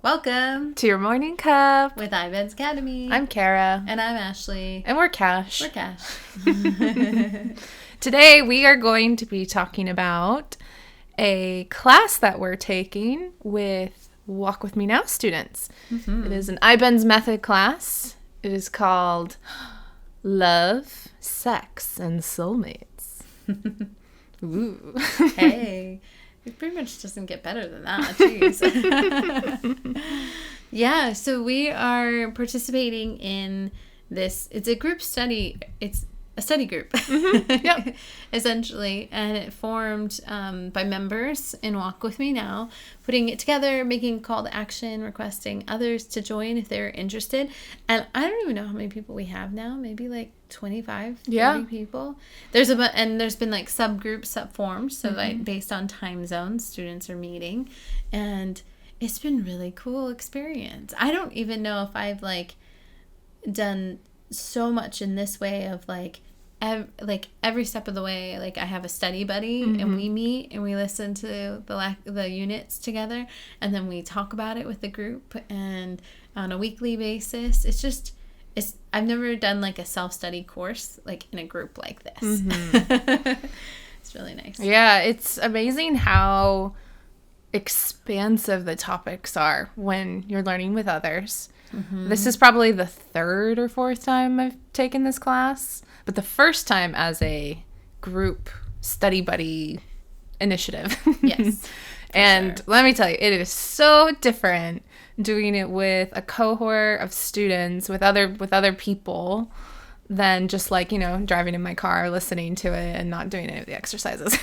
Welcome to your morning cup with iBenz Academy. I'm Kara. And I'm Ashley. And we're Kash. We're Kash. Today we are going to be talking about a class that we're taking with Walk With Me Now students. Mm-hmm. It is an iBenz method class. It is called Love, Sex, and Soulmates. Ooh. Hey. It pretty much doesn't get better than that. Jeez. Yeah, so we are participating in this. It's a group study. It's a study group, Yep. essentially. And it formed by members in Walk With Me Now, putting it together, making a call to action, requesting others to join if they're interested. And I don't even know how many people we have now. Maybe like 25, 30 people. There's been like subgroups that formed, so like based on time zones, students are meeting, and it's been really cool experience. I don't even know if I've like done so much in this way of like every step of the way. Like I have a study buddy, and we meet and we listen to the units together, and then we talk about it with the group and on a weekly basis. I've never done like a self-study course like in a group like this. It's really nice. Yeah, it's amazing how expansive the topics are when you're learning with others. This is probably the third or fourth time I've taken this class, but the first time as a group study buddy initiative. Yes. And let me tell you, it is so different doing it with a cohort of students, with other people, than just like, driving in my car, listening to it, and not doing any of the exercises.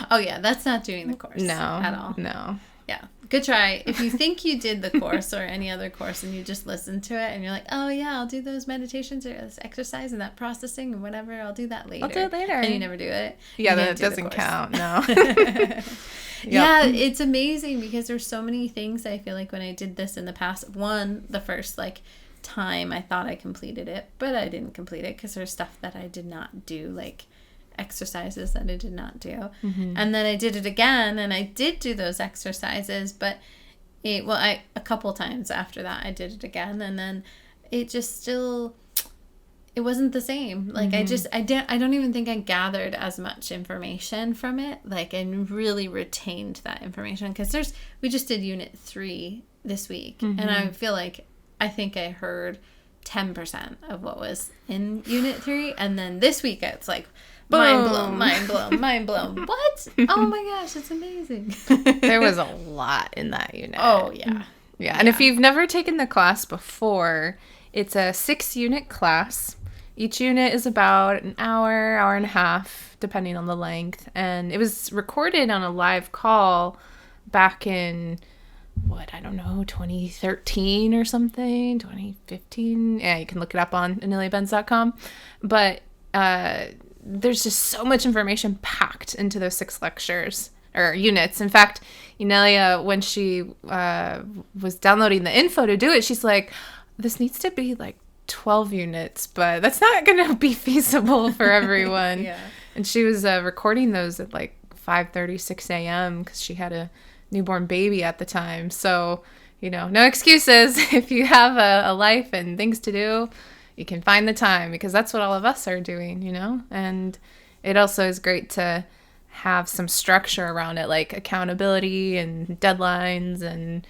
Oh yeah, that's not doing the course. No. At all. No. Yeah. Good try. If you think you did the course or any other course and you just listened to it and you're like, oh yeah, I'll do those meditations or this exercise and that processing and whatever, I'll do that later. I'll do it later. And you never do it. Yeah, that doesn't count. No. Yeah, it's amazing because there's so many things I feel like when I did this in the past. One, the first time I thought I completed it, but I didn't complete it because there's stuff that I did not do, like exercises that I did not do. And then I did it again and I did do those exercises, but a couple times after that I did it again, and then it just still, it wasn't the same. Like I don't even think I gathered as much information from it, like, and really retained that information, because we just did unit 3 this week, and I feel like I think I heard 10% of what was in unit 3, and then this week it's like mind blown. What? Oh my gosh, it's amazing. There was a lot in that unit. Oh yeah. Yeah, and if you've never taken the class before, it's a 6-unit class. Each unit is about an hour and a half, depending on the length. And it was recorded on a live call back in, 2013 or something, 2015. Yeah, you can look it up on IneliaBenz.com. But there's just so much information packed into those 6 lectures or units. In fact, Inelia, when she was downloading the info to do it, she's like, this needs to be like 12 units, but that's not going to be feasible for everyone. Yeah. And she was recording those at like 5:30, 6 a.m. because she had a newborn baby at the time. So, no excuses. If you have a life and things to do, you can find the time, because that's what all of us are doing, And it also is great to have some structure around it, like accountability and deadlines and,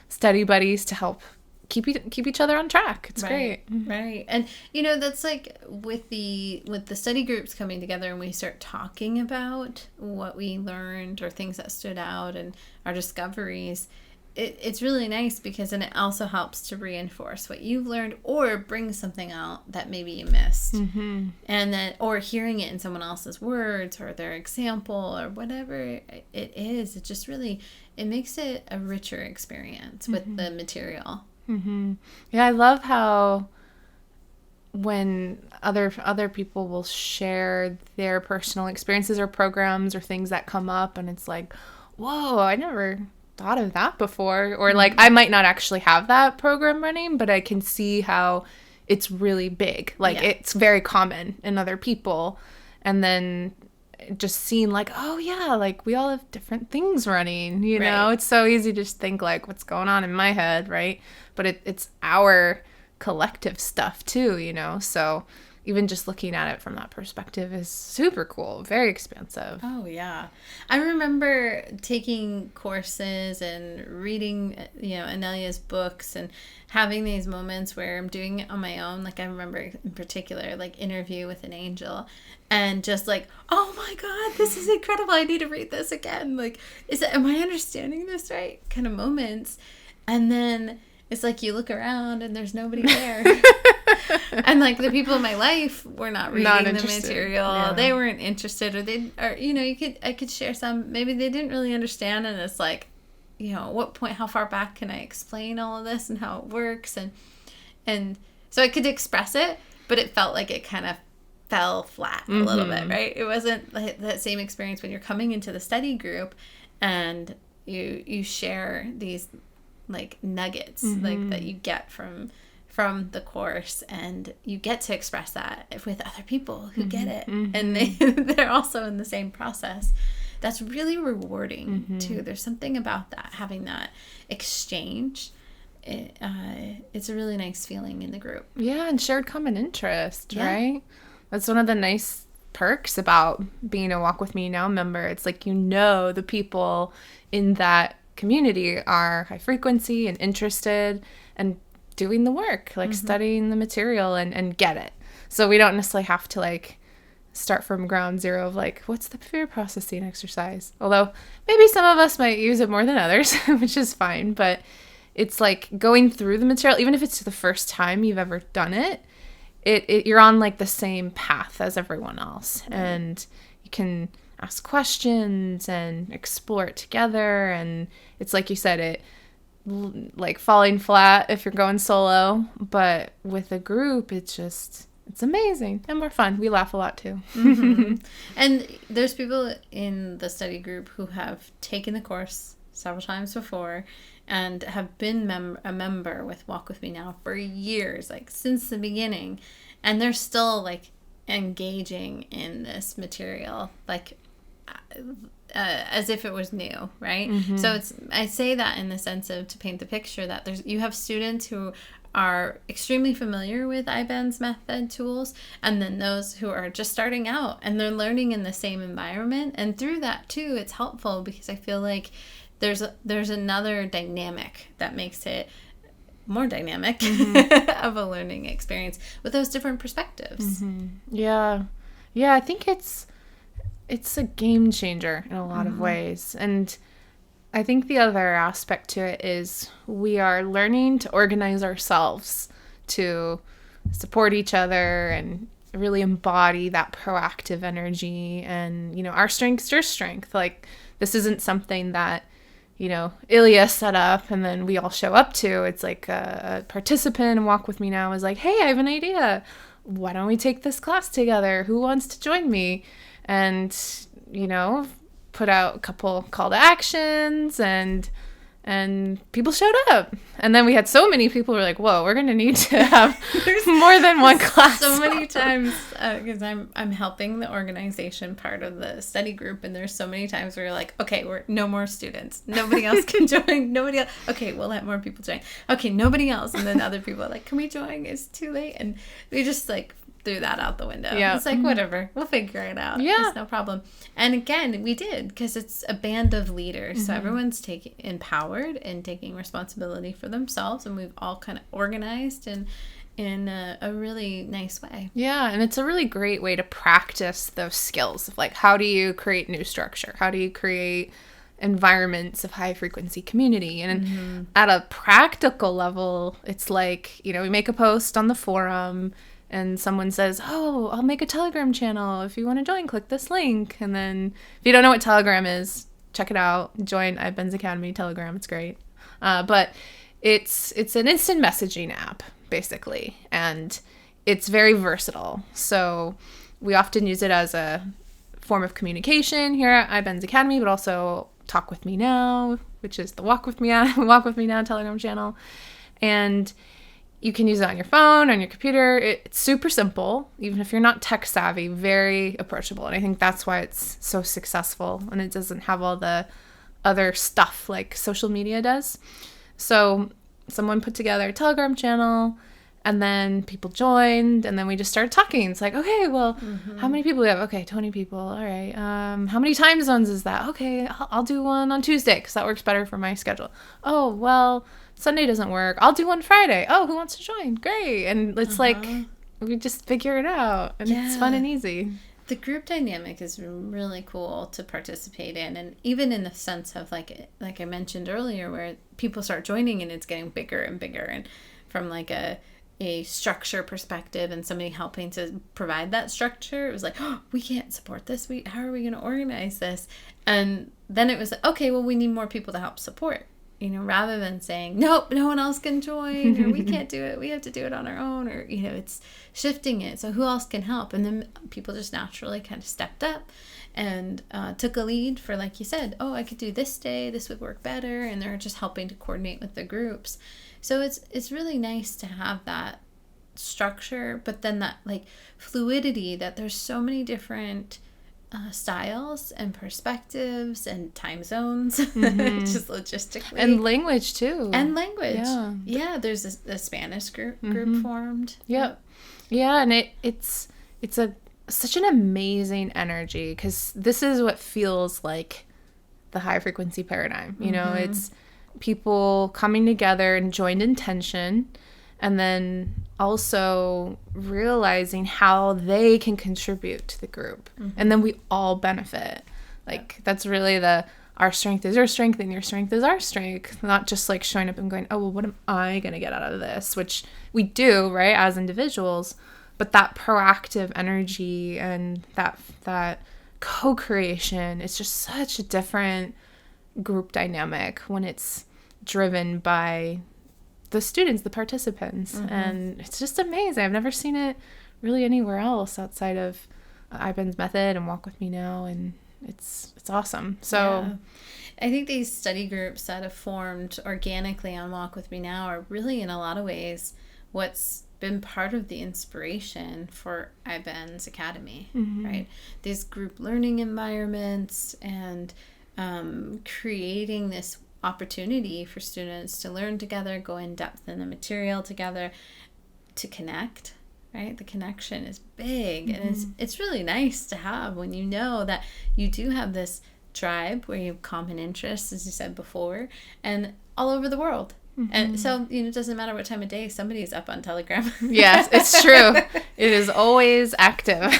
study buddies to help keep each other on track. It's great. Right. And that's like with the study groups coming together and we start talking about what we learned or things that stood out and our discoveries. It's really nice because then it also helps to reinforce what you've learned or bring something out that maybe you missed. And then, or hearing it in someone else's words or their example or whatever it is, it just really, it makes it a richer experience with the material. Yeah, I love how when other people will share their personal experiences or programs or things that come up, and it's like, whoa, I never thought of that before. Or like, I might not actually have that program running, but I can see how it's really big. Like, it's very common in other people. And then just seeing like, oh yeah, like we all have different things running, you know? Right. It's so easy to just think like what's going on in my head, right? But it's our collective stuff too, you know? So even just looking at it from that perspective is super cool, very expansive. Oh, yeah. I remember taking courses and reading, Inelia's books and having these moments where I'm doing it on my own. Like, I remember in particular, like, Interview with an Angel, and just like, oh my God, this is incredible. I need to read this again. Like, am I understanding this right? Kind of moments. And then it's like you look around and there's nobody there. And like the people in my life were not reading the material. Yeah. They weren't interested, I could share some, maybe they didn't really understand. And it's like, at what point, how far back can I explain all of this and how it works? And so I could express it, but it felt like it kind of fell flat a little bit, right? It wasn't like that same experience when you're coming into the study group and you share these like nuggets like that you get from the course, and you get to express that with other people who get it, and they're also in the same process. That's really rewarding too. There's something about that, having that exchange. It's a really nice feeling in the group. Yeah, and shared common interest, right? That's one of the nice perks about being a Walk With Me Now member. It's like, the people in that community are high frequency and interested and doing the work, like studying the material and get it. So we don't necessarily have to like start from ground zero of like, what's the fear processing exercise? Although maybe some of us might use it more than others, which is fine. But it's like going through the material, even if it's the first time you've ever done it, you're on like the same path as everyone else. And you can ask questions and explore it together. And it's like you said, it like falling flat if you're going solo, but with a group it's amazing and more fun. We laugh a lot too. And there's people in the study group who have taken the course several times before and have been a member with Walk With Me Now for years, like since the beginning, and they're still like engaging in this material like as if it was new, right? So I say that in the sense of to paint the picture that you have students who are extremely familiar with iBenz method tools, and then those who are just starting out and they're learning in the same environment. And through that too, it's helpful because I feel like there's another dynamic that makes it more dynamic of a learning experience with those different perspectives. Yeah, I think it's a game changer in a lot of ways. And I think the other aspect to it is we are learning to organize ourselves to support each other and really embody that proactive energy. And, our strength's your strength. Like, this isn't something that, Ilia set up and then we all show up to. It's like a participant in Walk With Me Now is like, hey, I have an idea. Why don't we take this class together? Who wants to join me? And, put out a couple call to actions and people showed up. And then we had so many people who were like, whoa, we're going to need to have more than one class. So many times, because I'm helping the organization part of the study group, and there's so many times where you're like, okay, we're no more students. Nobody else can join. Nobody else. Okay, we'll let more people join. Okay, nobody else. And then other people are like, can we join? It's too late. And we just like threw that out the window. Yeah. It's like, whatever, we'll figure it out. Yeah. It's no problem. And again, we did, because it's a band of leaders. So everyone's empowered and taking responsibility for themselves. And we've all kind of organized in a really nice way. Yeah. And it's a really great way to practice those skills of like, how do you create new structure? How do you create environments of high frequency community? And at a practical level, it's like, we make a post on the forum and someone says, oh, I'll make a Telegram channel. If you want to join, click this link. And then if you don't know what Telegram is, check it out. Join iBenz Academy Telegram. It's great. But it's an instant messaging app, basically. And it's very versatile. So we often use it as a form of communication here at iBenz Academy, but also Talk With Me Now, which is the Walk With Me Now Telegram channel. And you can use it on your phone, on your computer. It's super simple, even if you're not tech savvy, very approachable. And I think that's why it's so successful, and it doesn't have all the other stuff like social media does. So someone put together a Telegram channel, and then people joined, and then we just started talking. It's like, okay, well, how many people do we have? Okay, 20 people. All right. How many time zones is that? Okay, I'll do one on Tuesday because that works better for my schedule. Oh, well, Sunday doesn't work. I'll do one Friday. Oh, who wants to join? Great. And it's like, we just figure it out, and it's fun and easy. The group dynamic is really cool to participate in, and even in the sense of like I mentioned earlier, where people start joining and it's getting bigger and bigger, and from like a structure perspective and somebody helping to provide that structure, it was like, oh, we can't support this. How are we going to organize this? And then it was like, okay, well, we need more people to help support, rather than saying, nope, no one else can join, or we can't do it. We have to do it on our own, or, it's shifting it. So who else can help? And then people just naturally kind of stepped up and took a lead for, like you said, oh, I could do this day. This would work better. And they're just helping to coordinate with the groups. So it's really nice to have that structure, but then that like fluidity, that there's so many different styles and perspectives and time zones, just logistically. And language too. Yeah, there's a Spanish group formed. Yep. Yeah, and it's such an amazing energy, because this is what feels like the high frequency paradigm. It's people coming together and joined intention, and then also realizing how they can contribute to the group, and then we all benefit. Like that's really our strength is your strength and your strength is our strength, not just like showing up and going, oh, well, what am I going to get out of this, which we do, right, as individuals, but that proactive energy and that co-creation, it's just such a different group dynamic when it's driven by the students, the participants. And it's just amazing. I've never seen it really anywhere else outside of iBenz method and Walk With Me Now, and it's awesome. So I think these study groups that have formed organically on Walk With Me Now are really, in a lot of ways, what's been part of the inspiration for iBenz Academy, right? These group learning environments and creating this opportunity for students to learn together, go in depth in the material together, to connect, right? The connection is big, and it's really nice to have when you know that you do have this tribe where you have common interests, as you said before, and all over the world. And so, it doesn't matter what time of day, somebody's up on Telegram. Yes, it's true. It is always active,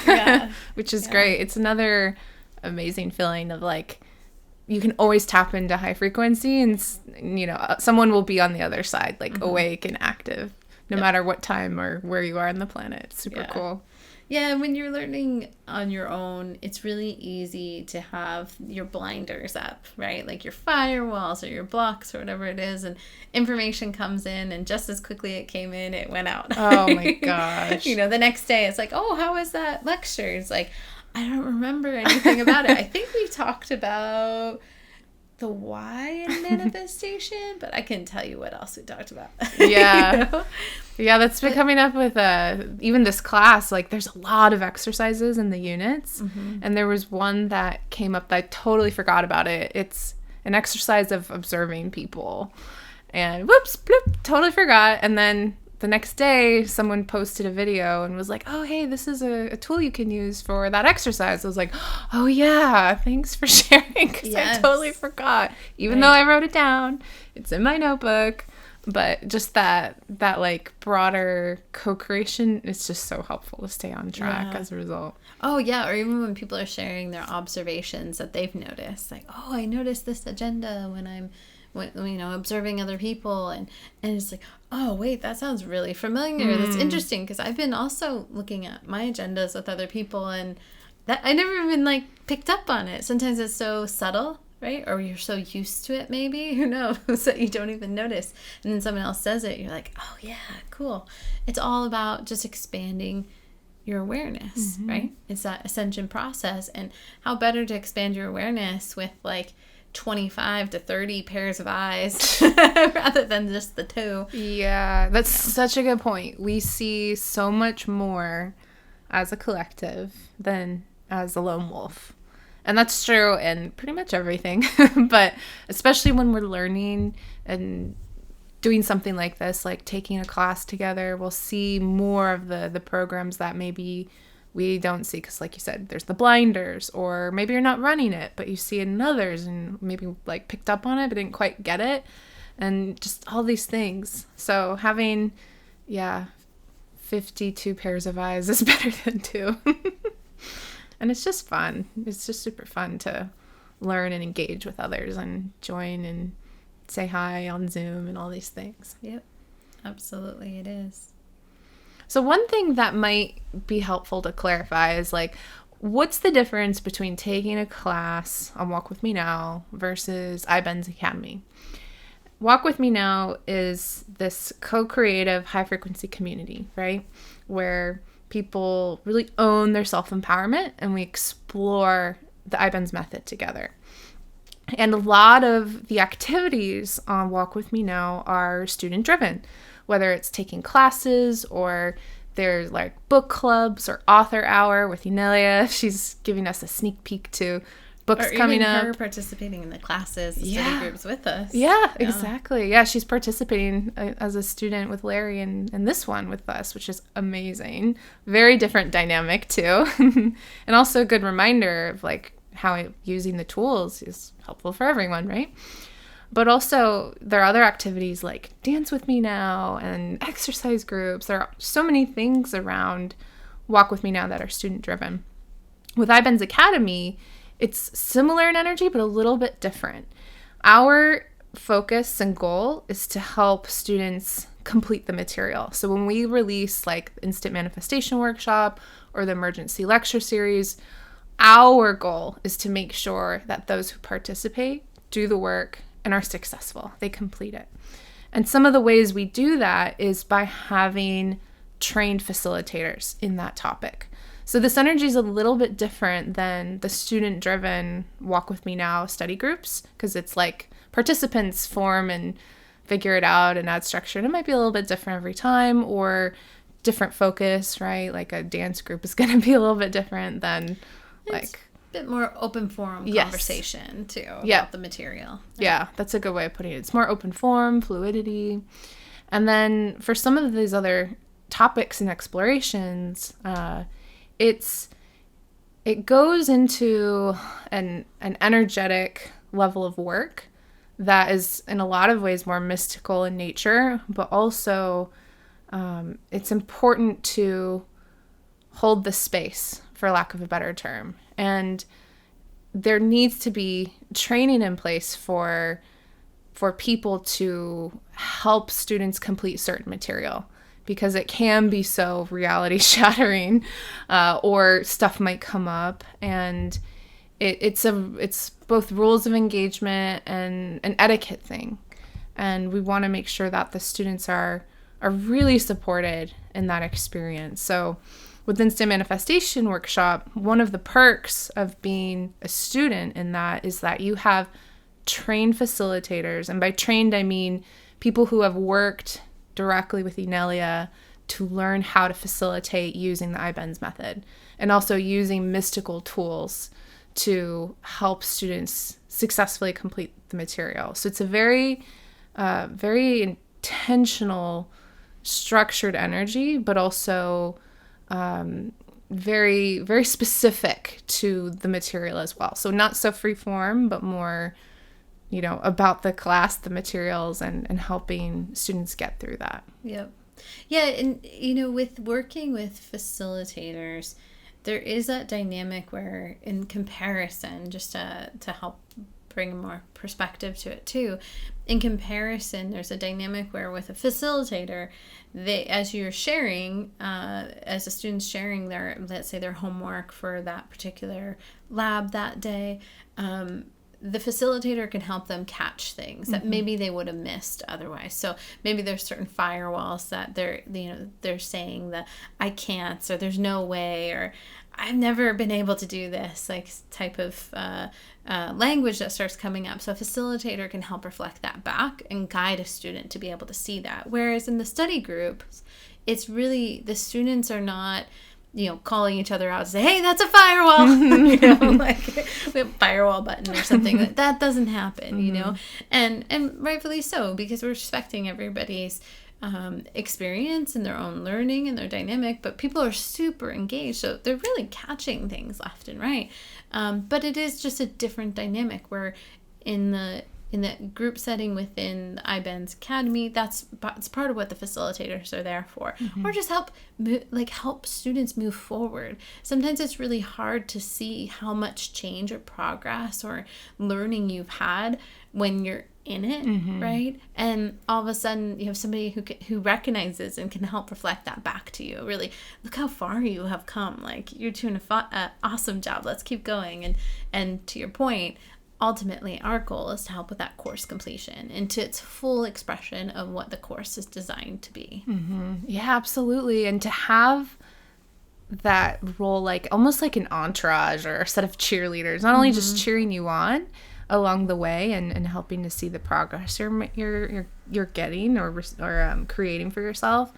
which is great. It's another amazing feeling of like, you can always tap into high frequency, and someone will be on the other side, like awake and active, no matter what time or where you are on the planet. It's super cool. Yeah, and when you're learning on your own, it's really easy to have your blinders up, right? Like your firewalls or your blocks or whatever it is, and information comes in, and just as quickly it came in, it went out. Oh my gosh. The next day it's like, oh, how was that lecture? It's like, I don't remember anything about it. I think we talked about the why in manifestation, but I can tell you what else we talked about. Yeah. Yeah, that's been coming up with even this class. Like, there's a lot of exercises in the units, and there was one that came up that I totally forgot about it. It's an exercise of observing people, and whoops, bloop, totally forgot. And then the next day, someone posted a video and was like, oh, hey, this is a tool you can use for that exercise. I was like, oh, yeah, thanks for sharing, because I totally forgot. Even though I wrote it down, it's in my notebook. But just that like broader co-creation is just so helpful to stay on track as a result. Oh, yeah. Or even when people are sharing their observations that they've noticed. Like, oh, I noticed this agenda when I'm observing other people, and it's like, oh wait, that sounds really familiar. That's interesting, because I've been also looking at my agendas with other people, and that I never even like picked up on it. Sometimes it's so subtle, right? Or you're so used to it, maybe, who knows, that you don't even notice, and then someone else says it, you're like, oh yeah, cool. It's all about just expanding your awareness, right? It's that ascension process, and how better to expand your awareness with like 25 to 30 pairs of eyes rather than just the two. Yeah, that's such a good point. We see so much more as a collective than as a lone wolf. And that's true in pretty much everything. But especially when we're learning and doing something like this, like taking a class together, we'll see more of the programs that maybe we don't see. Because like you said, there's the blinders, or maybe you're not running it, but you see it in others and maybe like picked up on it but didn't quite get it. And just all these things. So having, 52 pairs of eyes is better than 2. And it's just fun. It's just super fun to learn and engage with others and join and say hi on Zoom and all these things. Yep, absolutely it is. So one thing that might be helpful to clarify is like, what's the difference between taking a class on Walk With Me Now versus iBenz Academy? Walk With Me Now is this co-creative high-frequency community, right? Where people really own their self-empowerment and we explore the iBenz method together. And a lot of the activities on Walk With Me Now are student-driven, whether it's taking classes or there's like book clubs or author hour with Inelia. She's giving us a sneak peek to books or coming even up. Her participating in the classes, the study groups with us. Yeah, exactly. Yeah, she's participating as a student with Larry in this one with us, which is amazing. Very different dynamic too. And also a good reminder of like how using the tools is helpful for everyone, right? But also there are other activities like Dance With Me Now and exercise groups. There are so many things around Walk With Me Now that are student driven. With iBenz Academy, it's similar in energy, but a little bit different. Our focus and goal is to help students complete the material. So when we release like Instant Manifestation Workshop or the Emergency Lecture Series, our goal is to make sure that those who participate do the work and are successful. They complete it. And some of the ways we do that is by having trained facilitators in that topic. So this energy is a little bit different than the student-driven Walk With Me Now study groups, because it's like participants form and figure it out and add structure. And it might be a little bit different every time or different focus, right? Like a dance group is going to be a little bit different than it's a bit more open forum conversation too about the material. Yeah, that's a good way of putting it. It's more open forum, fluidity. And then for some of these other topics and explorations, it goes into an energetic level of work that is in a lot of ways more mystical in nature, but also it's important to hold the space, for lack of a better term. And there needs to be training in place for people to help students complete certain material, because it can be so reality shattering, or stuff might come up, and it's both rules of engagement and an etiquette thing. And we want to make sure that the students are really supported in that experience. So with Instant Manifestation Workshop, one of the perks of being a student in that is that you have trained facilitators. And by trained, I mean people who have worked directly with Inelia to learn how to facilitate using the iBenz method, and also using mystical tools to help students successfully complete the material. So it's a very, very intentional, structured energy, but also very, very specific to the material as well. So not so free form, but more, about the class, the materials, and helping students get through that. Yep. Yeah, and, with working with facilitators, there is that dynamic where, in comparison, just to help bring more perspective to it too, in comparison, there's a dynamic where with a facilitator, as you're sharing, as a student's sharing their, let's say, their homework for that particular lab that day, the facilitator can help them catch things that maybe they would have missed otherwise. So maybe there's certain firewalls that they're saying that I can't, or there's no way, or I've never been able to do this, like, type of language that starts coming up. So a facilitator can help reflect that back and guide a student to be able to see that. Whereas in the study groups, it's really, the students are not, calling each other out to say, hey, that's a firewall, like we have a firewall button or something. That doesn't happen, and rightfully so, because we're respecting everybody's experience and their own learning and their dynamic, but people are super engaged, so they're really catching things left and right. But it is just a different dynamic, where in the group setting within the iBenz Academy, it's part of what the facilitators are there for, or just help students move forward. Sometimes it's really hard to see how much change or progress or learning you've had when you're in it, right? And all of a sudden you have somebody who recognizes and can help reflect that back to you. Really, look how far you have come. Like, you're doing an awesome job. Let's keep going. And to your point, ultimately our goal is to help with that course completion and to its full expression of what the course is designed to be. Yeah, absolutely. And to have that role, like almost like an entourage or a set of cheerleaders, not only just cheering you on along the way and helping to see the progress you're getting or creating for yourself,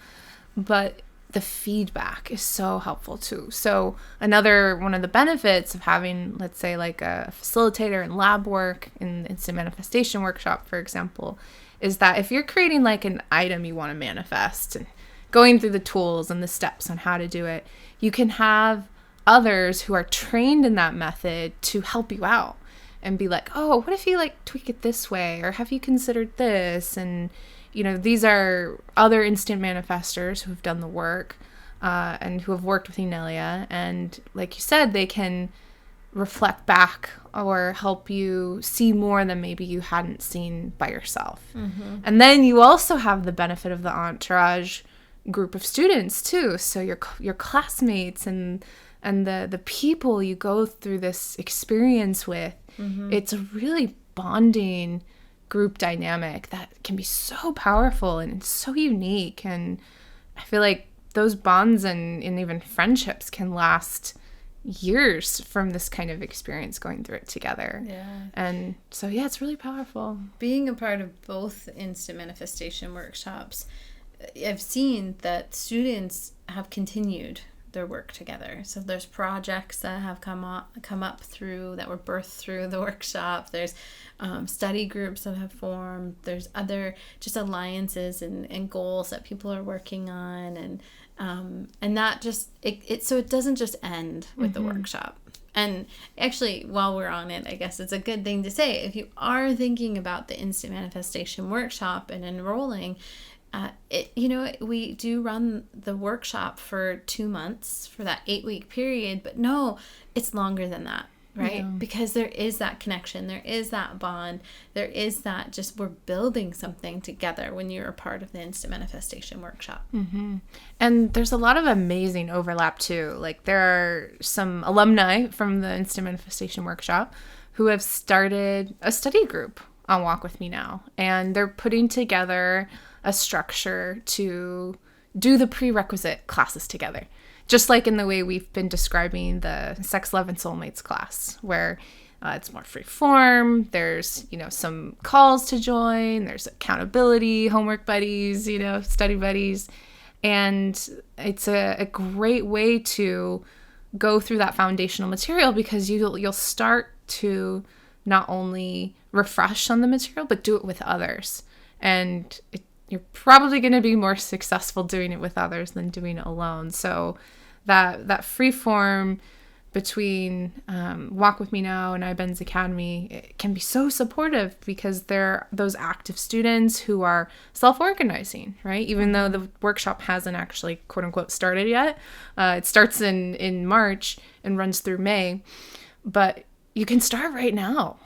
but the feedback is so helpful too. So another one of the benefits of having, let's say, like a facilitator in lab work in instant manifestation workshop, for example, is that if you're creating like an item you want to manifest and going through the tools and the steps on how to do it, you can have others who are trained in that method to help you out and be like, oh, what if you like tweak it this way? Or have you considered this? And, these are other instant manifestors who have done the work and who have worked with Inelia. And like you said, they can reflect back or help you see more than maybe you hadn't seen by yourself. And then you also have the benefit of the entourage group of students too. So your classmates and the people you go through this experience with, it's a really bonding group dynamic that can be so powerful and so unique. And I feel like those bonds and even friendships can last years from this kind of experience going through it together. And so it's really powerful. Being a part of both instant manifestation workshops, I've seen that students have continued their work together. So there's projects that have come up through, that were birthed through the workshop. There's study groups that have formed. There's other just alliances and goals that people are working on, and that just so it doesn't just end with the workshop. And actually, while we're on it, I guess it's a good thing to say, if you are thinking about the instant manifestation workshop and enrolling, we do run the workshop for 2 months for that 8-week period, but no, it's longer than that, right? Because there is that connection, there is that bond, there is that just, we're building something together when you're a part of the instant manifestation workshop. And there's a lot of amazing overlap too. Like, there are some alumni from the instant manifestation workshop who have started a study group on Walk With Me Now, and they're putting together a structure to do the prerequisite classes together. Just like in the way we've been describing the Sex, Love, and Soulmates class, where it's more free form. There's, some calls to join. There's accountability, homework buddies, study buddies. And it's a great way to go through that foundational material, because you'll start to not only refresh on the material, but do it with others. And you're probably going to be more successful doing it with others than doing it alone. So that free form between Walk With Me Now and iBenz Academy, it can be so supportive, because they're those active students who are self-organizing, right? Even though the workshop hasn't actually, quote unquote, started yet. It starts in March and runs through May, but you can start right now.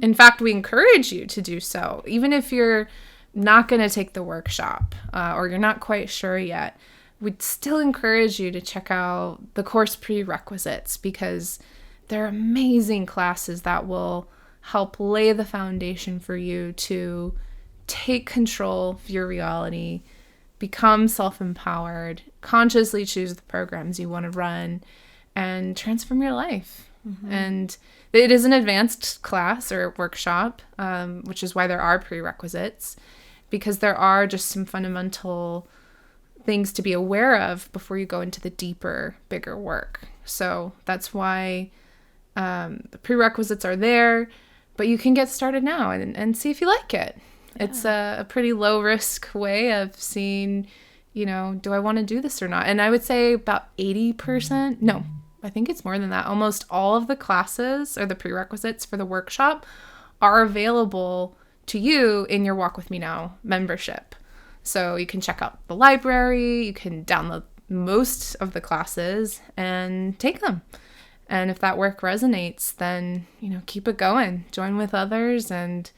In fact, we encourage you to do so, even if you're not going to take the workshop or you're not quite sure yet. We'd still encourage you to check out the course prerequisites, because they're amazing classes that will help lay the foundation for you to take control of your reality, become self-empowered, consciously choose the programs you want to run, and transform your life. And it is an advanced class or workshop, which is why there are prerequisites, because there are just some fundamental things to be aware of before you go into the deeper, bigger work. So that's why the prerequisites are there, but you can get started now and see if you like it. Yeah. It's a pretty low risk way of seeing, do I want to do this or not? And I would say about 80%, no, I think it's more than that. Almost all of the classes or the prerequisites for the workshop are available to you in your Walk With Me Now membership. So you can check out the library, you can download most of the classes and take them. And if that work resonates, then, keep it going. Join with others, and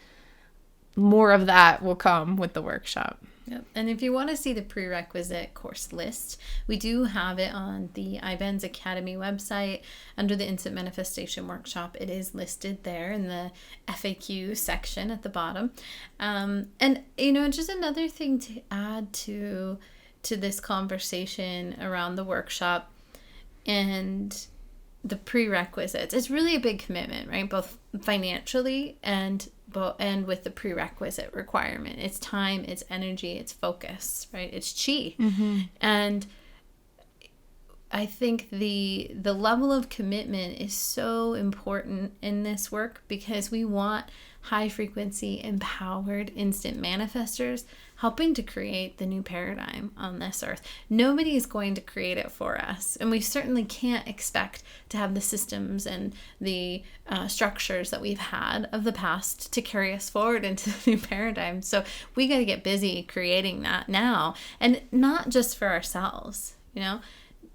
more of that will come with the workshop. Yep. And if you want to see the prerequisite course list, we do have it on the iBenz Academy website under the Instant Manifestation Workshop. It is listed there in the FAQ section at the bottom. And, just another thing to add to this conversation around the workshop and the prerequisites. It's really a big commitment, right? Both financially and with the prerequisite requirement. It's time, it's energy, it's focus, right? It's chi. And I think the level of commitment is so important in this work, because we want high frequency, empowered, instant manifestors helping to create the new paradigm on this earth. Nobody is going to create it for us. And we certainly can't expect to have the systems and the structures that we've had of the past to carry us forward into the new paradigm. So we got to get busy creating that now, and not just for ourselves,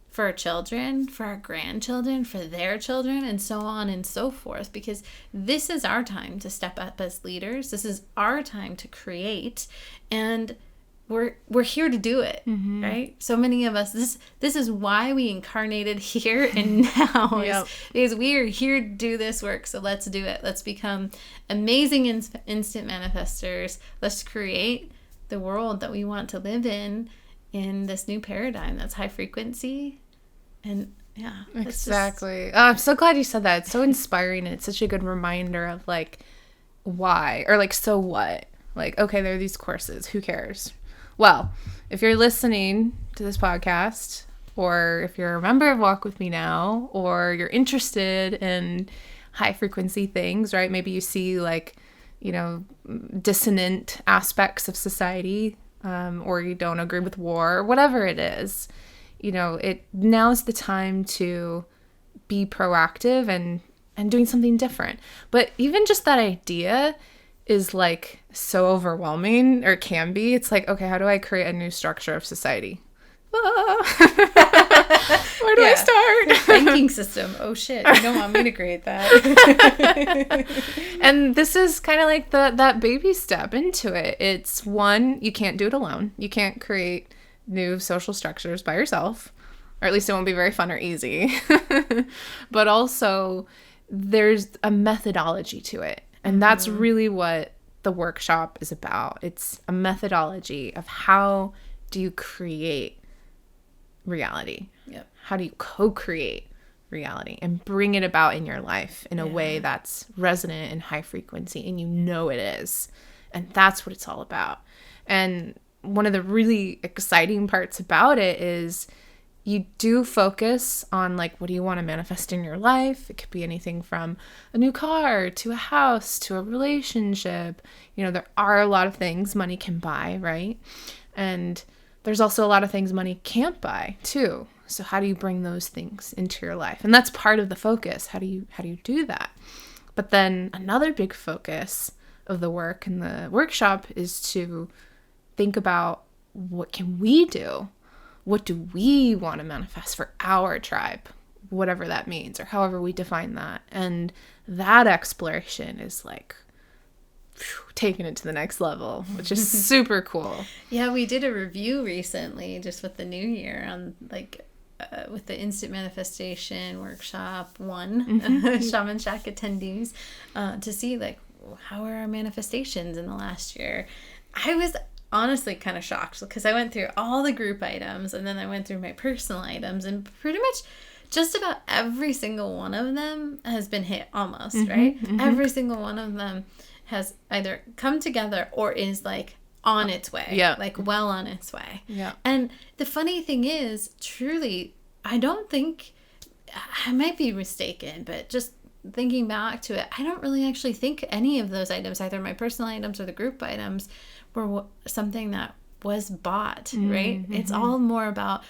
for our children, for our grandchildren, for their children, and so on and so forth, because this is our time to step up as leaders. This is our time to create, and we're here to do it, right? So many of us, this is why we incarnated here and now, is we are here to do this work. So let's do it. Let's become amazing instant manifestors. Let's create the world that we want to live in this new paradigm that's high frequency. And yeah, exactly. I'm so glad you said that. It's so inspiring, and it's such a good reminder of why, or so what? Okay, there are these courses. Who cares? Well, if you're listening to this podcast, or if you're a member of Walk With Me Now, or you're interested in high frequency things, right? Maybe you see dissonant aspects of society, or you don't agree with war, or whatever it is, now's the time to be proactive and doing something different. But even just that idea is so overwhelming, or can be. It's okay, how do I create a new structure of society? Where do I start? Banking system. Oh shit, you don't want me to create that. And this is kind of that baby step into it. It's one, you can't do it alone. You can't create new social structures by yourself, or at least it won't be very fun or easy. But also there's a methodology to it, and that's really what the workshop is about. It's a methodology of how do you create reality. How do you co-create reality and bring it about in your life in a way that's resonant and high frequency, and it is. And that's what it's all about. And one of the really exciting parts about it is you do focus on what do you want to manifest in your life. It could be anything from a new car to a house to a relationship. There are a lot of things money can buy, right? And there's also a lot of things money can't buy too. So how do you bring those things into your life? And that's part of the focus. How do you do that? But then another big focus of the work and the workshop is to think about, what can we do? What do we want to manifest for our tribe? Whatever that means, or however we define that. And that exploration is taking it to the next level, which is super cool. Yeah, we did a review recently just with the new year on with the Instant Manifestation Workshop 1 Shaman Shack attendees to see how are our manifestations in the last year. I was honestly kind of shocked, because I went through all the group items and then I went through my personal items, and pretty much just about every single one of them has been hit almost, right? Every single one of them has either come together or is like on its way. Yeah. Like well on its way. Yeah. And the funny thing is, truly, I don't think, I might be mistaken, but just thinking back to it, I don't really actually think any of those items, either my personal items or the group items, were something that was bought, right? It's all more about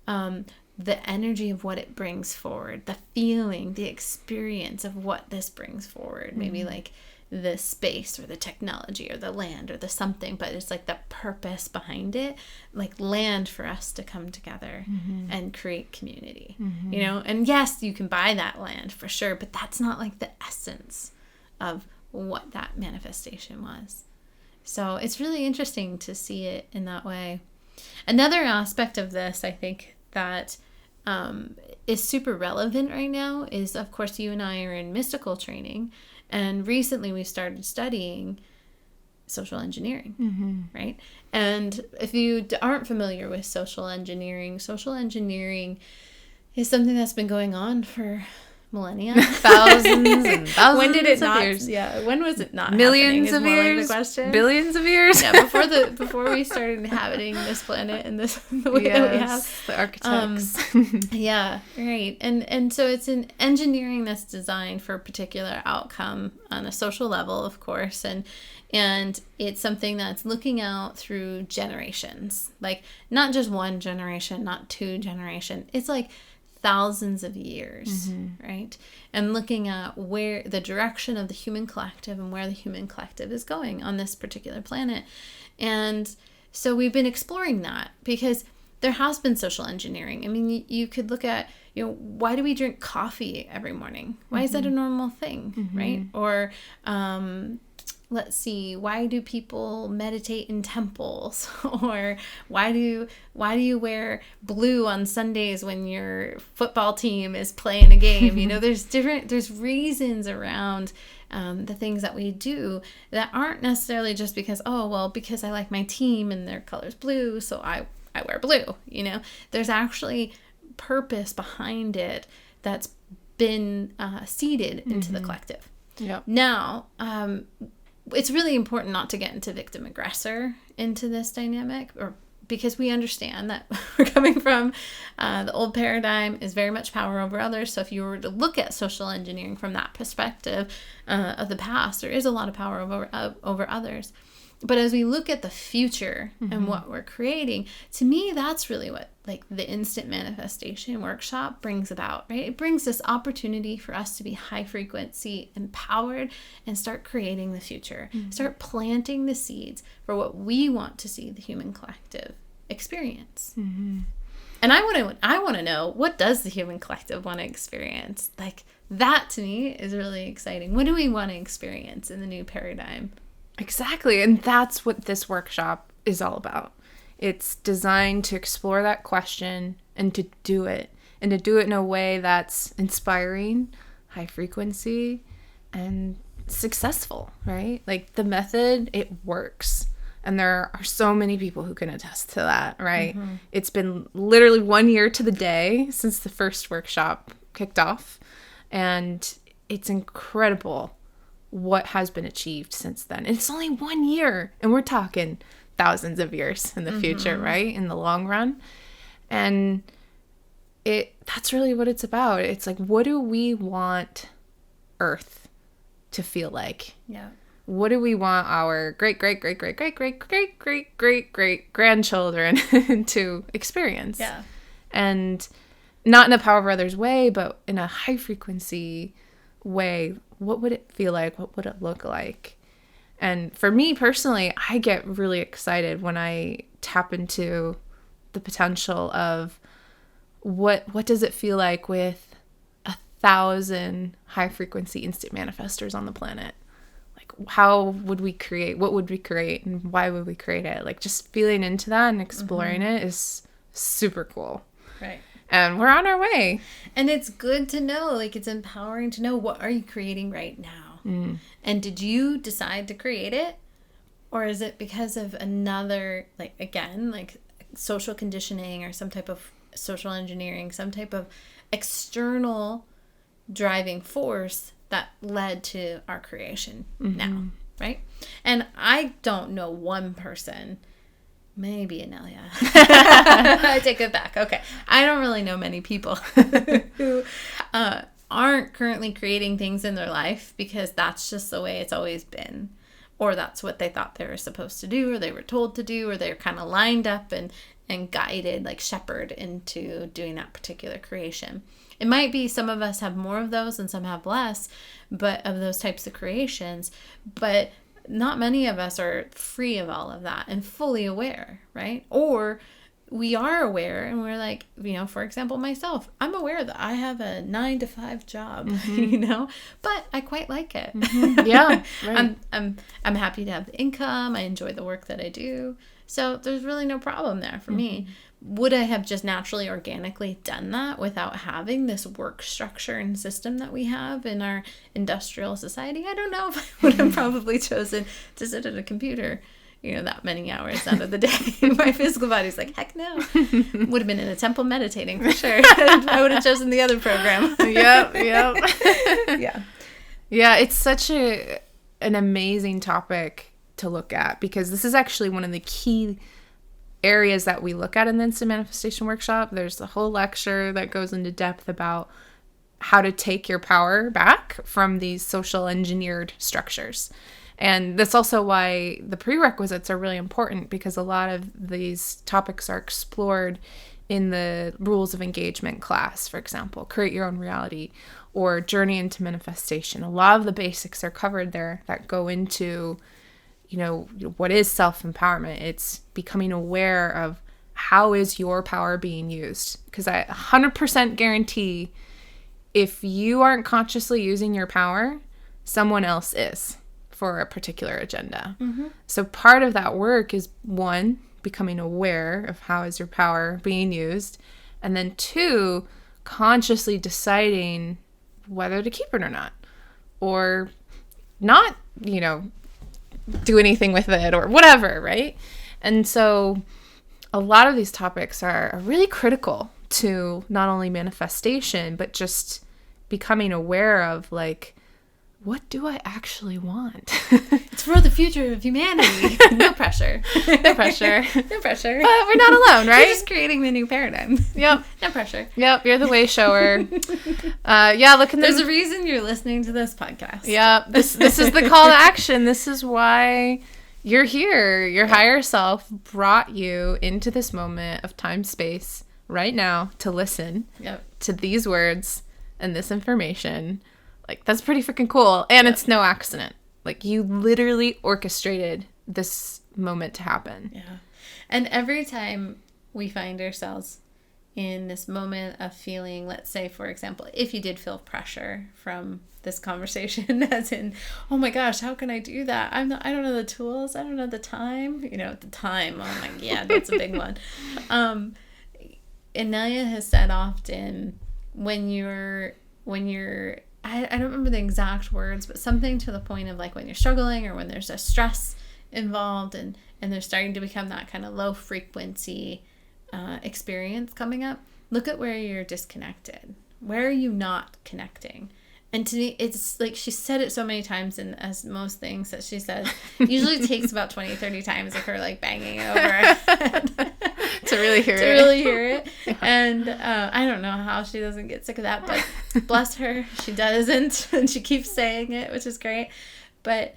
the energy of what it brings forward, the feeling, the experience of what this brings forward. Maybe like the space or the technology or the land or the something, but it's like the purpose behind it, like land for us to come together and create community, you know? And yes, you can buy that land for sure, but that's not like the essence of what that manifestation was. So it's really interesting to see it in that way. Another aspect of this, I think, that is super relevant right now is, of course, you and I are in mystical training. And recently we started studying social engineering, right? And if you aren't familiar with social engineering is something that's been going on for millennia, thousands and thousands when did it of not years. Yeah, when was it not Millions of happening, is more years, like the question. billions of years. Yeah, before we started inhabiting this planet and this the way that we have the architects. yeah, right. And so it's an engineering that's designed for a particular outcome on a social level, of course, and it's something that's looking out through generations, like not just one generation, not two generation. It's like thousands of years, right? And looking at where the direction of the human collective and where the human collective is going on this particular planet. And so we've been exploring that because there has been social engineering. I mean, you could look at, why do we drink coffee every morning? Why is that a normal thing, right? Or let's see, why do people meditate in temples? Or why do you wear blue on Sundays when your football team is playing a game? There's reasons around the things that we do that aren't necessarily just because I like my team and their color's blue, so I wear blue. There's actually purpose behind it that's been seeded into the collective. Yep. Now, it's really important not to get into victim aggressor into this dynamic, or because we understand that we're coming from the old paradigm is very much power over others. So if you were to look at social engineering from that perspective of the past, there is a lot of power over others. But as we look at the future and what we're creating, to me, that's really what like the instant manifestation workshop brings about, right? It brings this opportunity for us to be high frequency empowered and start creating the future, start planting the seeds for what we want to see the human collective experience. And I want to know, what does the human collective want to experience? Like that to me is really exciting. What do we want to experience in the new paradigm? Exactly. And that's what this workshop is all about. It's designed to explore that question and to do it in a way that's inspiring, high frequency, and successful, right? Like the method, it works. And there are so many people who can attest to that, right? It's been literally 1 year to the day since the first workshop kicked off. And it's incredible what has been achieved since then. And it's only 1 year, and we're talking thousands of years in the future, right? In the long run. And that's really what it's about. It's like, what do we want Earth to feel like? Yeah. What do we want our great grandchildren to experience? Yeah. And not in a power of others way, but in a high frequency way. What would it feel like? What would it look like? And for me personally, I get really excited when I tap into the potential of what does it feel like with 1,000 high frequency instant manifestors on the planet? Like, how would we create? What would we create? And why would we create it? Like, just feeling into that and exploring it is super cool. Right. And we're on our way. And it's good to know, like, it's empowering to know, what are you creating right now? And did you decide to create it? Or is it because of another, like, again, like social conditioning or some type of social engineering, some type of external driving force that led to our creation now, right? And I don't know one person, maybe Inelia. I take it back. Okay. I don't really know many people who aren't currently creating things in their life because that's just the way it's always been. Or that's what they thought they were supposed to do, or they were told to do, or they're kind of lined up and guided, like shepherded into doing that particular creation. It might be some of us have more of those and some have less, but of those types of creations. But not many of us are free of all of that and fully aware, right? Or we are aware and we're like, for example, myself, I'm aware that I have a 9-to-5 job, but I quite like it. Yeah. Right. I'm happy to have the income. I enjoy the work that I do. So there's really no problem there for me. Would I have just naturally, organically done that without having this work structure and system that we have in our industrial society? I don't know if I would have probably chosen to sit at a computer, that many hours out of the day. My physical body's like, heck no. Would have been in a temple meditating for sure. I would have chosen the other program. Yep. Yeah, it's such an amazing topic to look at, because this is actually one of the key areas that we look at in the Instant Manifestation Workshop. There's a whole lecture that goes into depth about how to take your power back from these social engineered structures. And that's also why the prerequisites are really important, because a lot of these topics are explored in the rules of engagement class, for example, Create Your Own Reality or Journey into Manifestation. A lot of the basics are covered there that go into, what is self-empowerment. It's becoming aware of how is your power being used. Because I 100% guarantee if you aren't consciously using your power, someone else is, for a particular agenda. So part of that work is, 1, becoming aware of how is your power being used, and then 2, consciously deciding whether to keep it or not, or not, do anything with it or whatever, right? And so a lot of these topics are really critical to not only manifestation, but just becoming aware of, like, what do I actually want? It's for the future of humanity. No pressure. No pressure. No pressure. But we're not alone, right? You're just creating the new paradigm. Yep. No pressure. Yep. You're the way shower. Look in There's a reason you're listening to this podcast. Yep. This is the call to action. This is why you're here. Your higher self brought you into this moment of time, space right now to listen to these words and this information. Like, that's pretty freaking cool. And it's no accident. Like, you literally orchestrated this moment to happen. Yeah. And every time we find ourselves in this moment of feeling, let's say, for example, if you did feel pressure from this conversation, as in, oh my gosh, how can I do that? I don't know the tools. I don't know the time. The time. Oh my, yeah, that's a big one. Inelia has said often, when you're I don't remember the exact words, but something to the point of, like, when you're struggling or when there's a stress involved and there's starting to become that kind of low frequency experience coming up, look at where you're disconnected. Where are you not connecting? And to me, it's like, she said it so many times, and as most things that she says, usually takes about 20-30 times of her, like, banging over her head to really hear it. Yeah. And I don't know how she doesn't get sick of that, but bless her, she doesn't, and she keeps saying it, which is great. But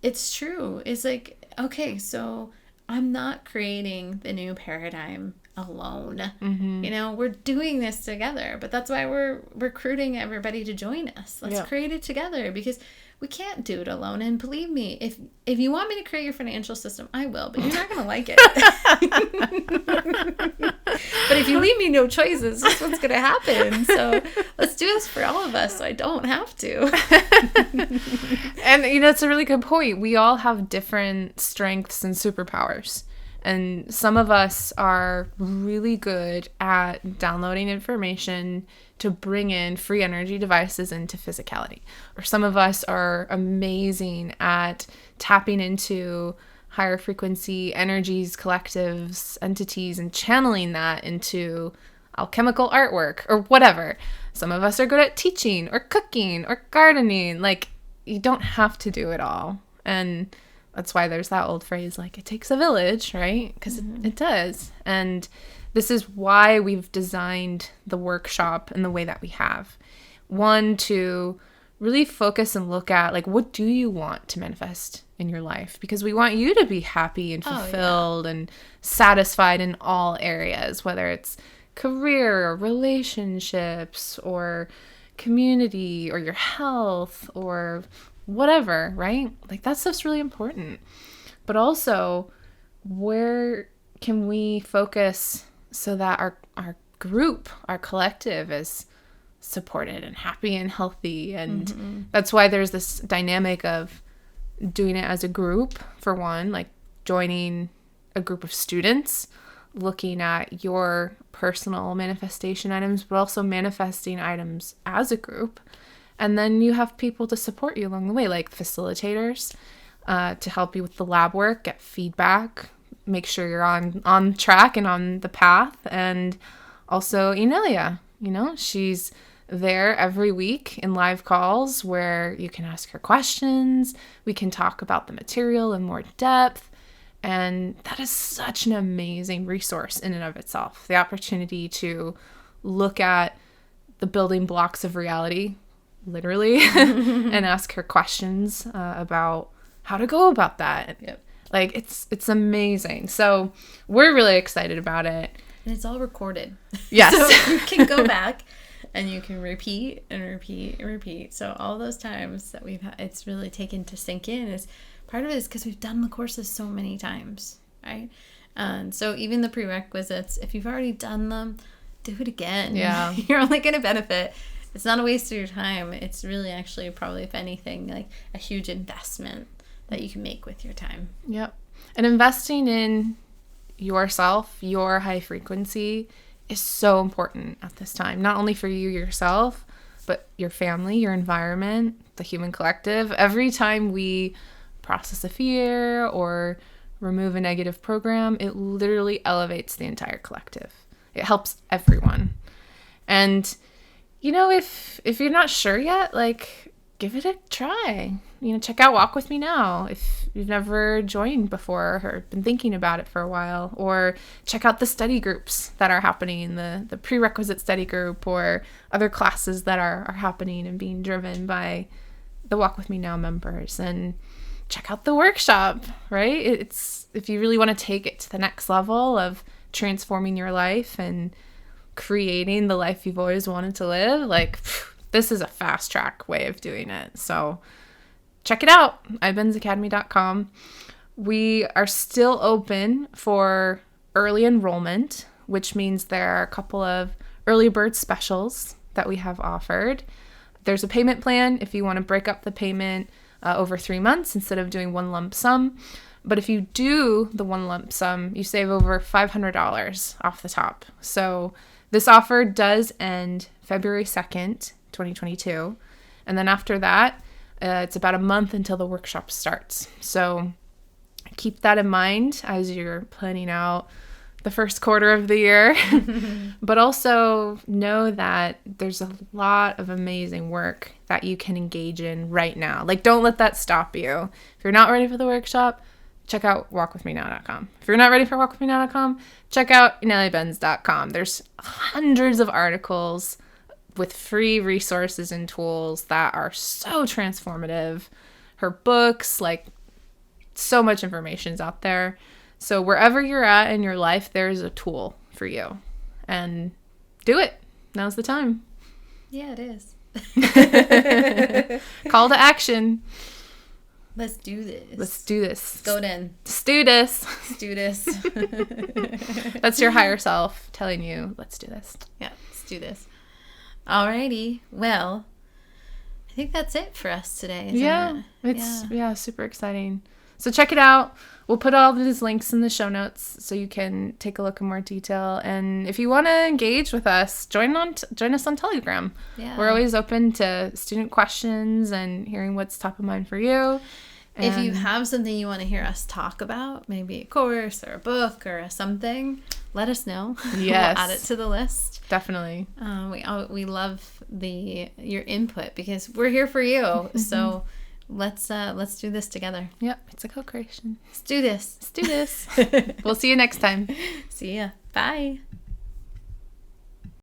it's true. It's like, okay, so I'm not creating the new paradigm alone. We're doing this together, but that's why we're recruiting everybody to join us. Let's create it together, because we can't do it alone. And believe me, if you want me to create your financial system, I will, but you're not going to like it. But if you leave me no choices, that's what's going to happen. So let's do this for all of us, so I don't have to. And it's a really good point. We all have different strengths and superpowers. And some of us are really good at downloading information to bring in free energy devices into physicality. Or some of us are amazing at tapping into higher frequency energies, collectives, entities, and channeling that into alchemical artwork or whatever. Some of us are good at teaching or cooking or gardening. Like, you don't have to do it all. And that's why there's that old phrase, like, it takes a village, right? Because it does. And this is why we've designed the workshop in the way that we have. One, to really focus and look at, like, what do you want to manifest in your life? Because we want you to be happy and fulfilled and satisfied in all areas, whether it's career or relationships or community or your health or whatever, right? Like, that stuff's really important. But also, where can we focus so that our group, our collective is supported and happy and healthy? And that's why there's this dynamic of doing it as a group, for one, like joining a group of students, looking at your personal manifestation items, but also manifesting items as a group. And then you have people to support you along the way, like facilitators, to help you with the lab work, get feedback, make sure you're on track and on the path. And also Inelia, she's there every week in live calls where you can ask her questions. We can talk about the material in more depth. And that is such an amazing resource in and of itself. The opportunity to look at the building blocks of reality, literally, and ask her questions about how to go about that. Yep. Like, it's amazing. So we're really excited about it. And it's all recorded. Yes. So you can go back and you can repeat and repeat and repeat. So all those times that we've had, it's really taken to sink in. Is part of it is because we've done the courses so many times, right? And so even the prerequisites, if you've already done them, do it again. Yeah. You're only going to benefit. It's not a waste of your time. It's really actually probably, if anything, like a huge investment that you can make with your time. Yep. And investing in yourself, your high frequency, is so important at this time. Not only for you yourself, but your family, your environment, the human collective. Every time we process a fear or remove a negative program, it literally elevates the entire collective. It helps everyone. And, if you're not sure yet, like, give it a try. Check out Walk With Me Now if you've never joined before or been thinking about it for a while. Or check out the study groups that are happening, the prerequisite study group, or other classes that are happening and being driven by the Walk With Me Now members. And check out the workshop, right? It's, if you really want to take it to the next level of transforming your life and creating the life you've always wanted to live, like, this is a fast track way of doing it. So check it out, iBenzAcademy.com. We are still open for early enrollment, which means there are a couple of early bird specials that we have offered. There's a payment plan if you want to break up the payment over 3 months instead of doing one lump sum. But if you do the one lump sum, you save over $500 off the top. So this offer does end February 2nd, 2022. And then after that, it's about a month until the workshop starts. So keep that in mind as you're planning out the first quarter of the year. But also know that there's a lot of amazing work that you can engage in right now. Like, don't let that stop you. If you're not ready for the workshop, check out walkwithmenow.com. If you're not ready for walkwithmenow.com, check out ineliabenz.com. There's hundreds of articles with free resources and tools that are so transformative. Her books, like, so much information's out there. So wherever you're at in your life, there's a tool for you. And do it. Now's the time. Yeah, it is. Call to action. Let's do this. Let's do this. Let's go then. Let's do this. Let's do this. That's your higher self telling you, let's do this. Yeah, let's do this. Alrighty. Well, I think that's it for us today. Isn't it? It's super exciting. So check it out. We'll put all of these links in the show notes so you can take a look in more detail. And if you want to engage with us, join us on Telegram. Yeah. We're always open to student questions and hearing what's top of mind for you. And if you have something you want to hear us talk about, maybe a course or a book or something, let us know. Yes. We'll add it to the list. Definitely. We love your input because we're here for you. So let's do this together. Yep. It's a co-creation. Let's do this. Let's do this. We'll see you next time. See ya. Bye.